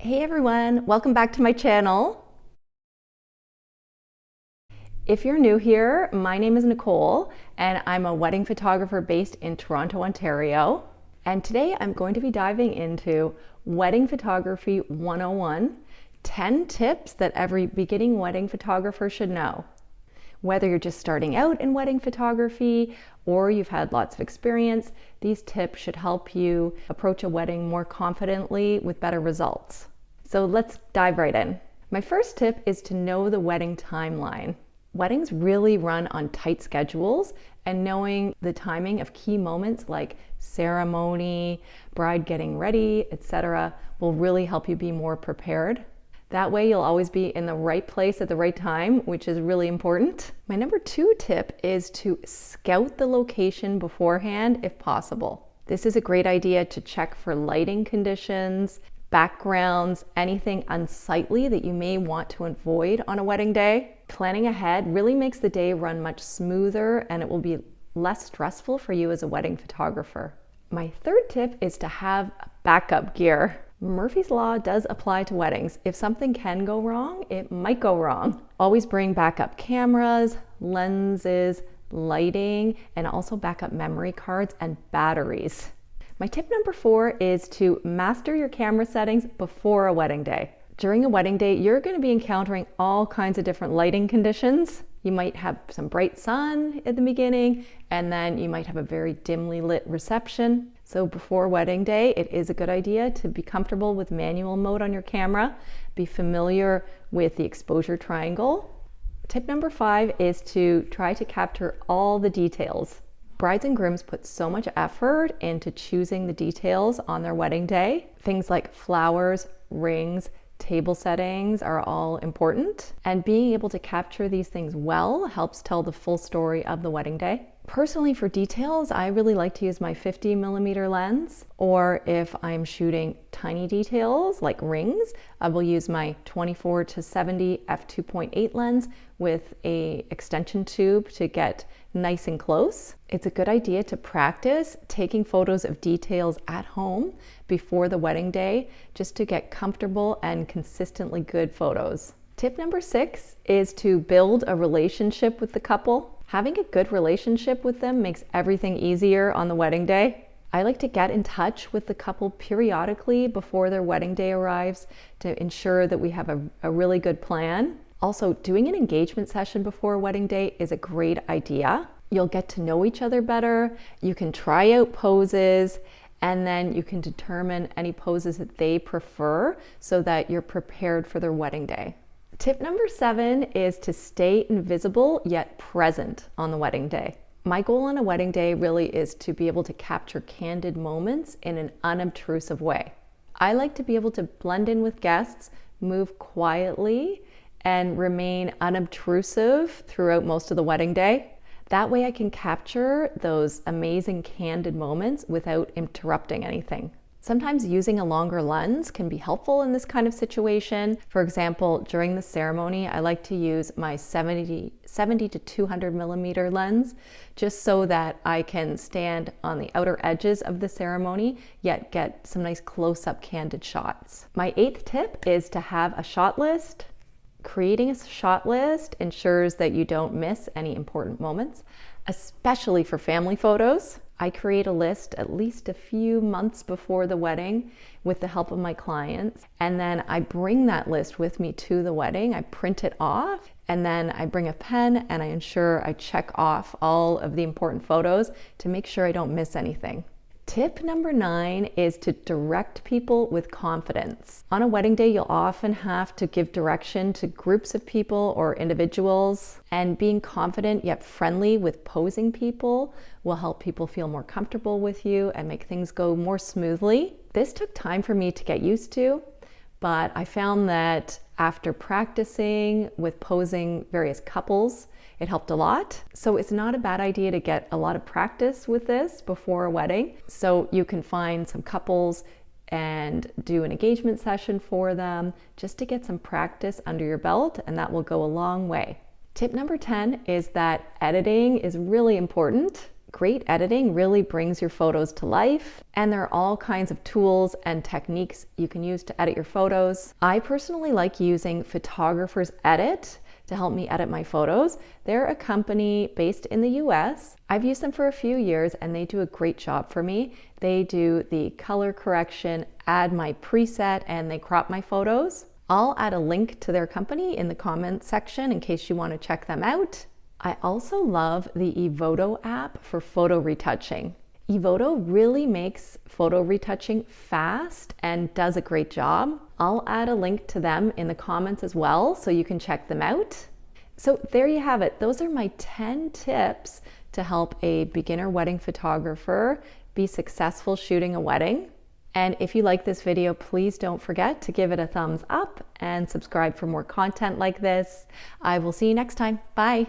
Hey everyone, welcome back to my channel. If you're new here, my name is Nicole and I'm a wedding photographer based in Toronto, Ontario. And today I'm going to be diving into Wedding Photography 101, 10 tips that every beginning wedding photographer should know. Whether you're just starting out in wedding photography or you've had lots of experience, these tips should help you approach a wedding more confidently with better results. So let's dive right in. My first tip is to know the wedding timeline. Weddings really run on tight schedules, and knowing the timing of key moments like ceremony, bride getting ready, etc., will really help you be more prepared. That way you'll always be in the right place at the right time, which is really important. My number 2 tip is to scout the location beforehand if possible. This is a great idea to check for lighting conditions, backgrounds, anything unsightly that you may want to avoid on a wedding day. Planning ahead really makes the day run much smoother and it will be less stressful for you as a wedding photographer. My third tip is to have backup gear. Murphy's Law does apply to weddings. If something can go wrong, it might go wrong. Always bring backup cameras, lenses, lighting, and also backup memory cards and batteries. My tip number 4 is to master your camera settings before a wedding day. During a wedding day, you're going to be encountering all kinds of different lighting conditions. You might have some bright sun at the beginning, and then you might have a very dimly lit reception. So before wedding day, it is a good idea to be comfortable with manual mode on your camera, be familiar with the exposure triangle. Tip number 5 is to try to capture all the details. Brides and grooms put so much effort into choosing the details on their wedding day. Things like flowers, rings, table settings are all important, and being able to capture these things well helps tell the full story of the wedding day. Personally, for details, I really like to use my 50mm lens, or if I'm shooting tiny details like rings, I will use my 24-70 f2.8 lens with a extension tube to get nice and close. It's a good idea to practice taking photos of details at home before the wedding day just to get comfortable and consistently good photos. Tip number 6 is to build a relationship with the couple. Having a good relationship with them makes everything easier on the wedding day. I like to get in touch with the couple periodically before their wedding day arrives to ensure that we have a really good plan. Also, doing an engagement session before a wedding day is a great idea. You'll get to know each other better, you can try out poses, and then you can determine any poses that they prefer so that you're prepared for their wedding day. Tip number 7 is to stay invisible yet present on the wedding day. My goal on a wedding day really is to be able to capture candid moments in an unobtrusive way. I like to be able to blend in with guests, move quietly, and remain unobtrusive throughout most of the wedding day. That way I can capture those amazing candid moments without interrupting anything. Sometimes using a longer lens can be helpful in this kind of situation. For example, during the ceremony, I like to use my 70 to 200mm lens just so that I can stand on the outer edges of the ceremony, yet get some nice close-up candid shots. My 8th tip is to have a shot list. Creating a shot list ensures that you don't miss any important moments, especially for family photos. I create a list at least a few months before the wedding with the help of my clients, and then I bring that list with me to the wedding. I print it off, and then I bring a pen and I ensure I check off all of the important photos to make sure I don't miss anything. Tip number 9 is to direct people with confidence. On a wedding day, you'll often have to give direction to groups of people or individuals, and being confident yet friendly with posing people will help people feel more comfortable with you and make things go more smoothly. This took time for me to get used to, but I found that after practicing with posing various couples, it helped a lot. So it's not a bad idea to get a lot of practice with this before a wedding. So you can find some couples and do an engagement session for them just to get some practice under your belt, and that will go a long way. Tip number 10 is that editing is really important. Great editing really brings your photos to life, and there are all kinds of tools and techniques you can use to edit your photos. I personally like using Photographer's Edit to help me edit my photos. They're a company based in the US. I've used them for a few years and they do a great job for me. They do the color correction, add my preset, and they crop my photos. I'll add a link to their company in the comments section in case you want to check them out. I also love the Evoto app for photo retouching. Evoto really makes photo retouching fast and does a great job. I'll add a link to them in the comments as well so you can check them out. So there you have it. Those are my 10 tips to help a beginner wedding photographer be successful shooting a wedding. And if you like this video, please don't forget to give it a thumbs up and subscribe for more content like this. I will see you next time. Bye.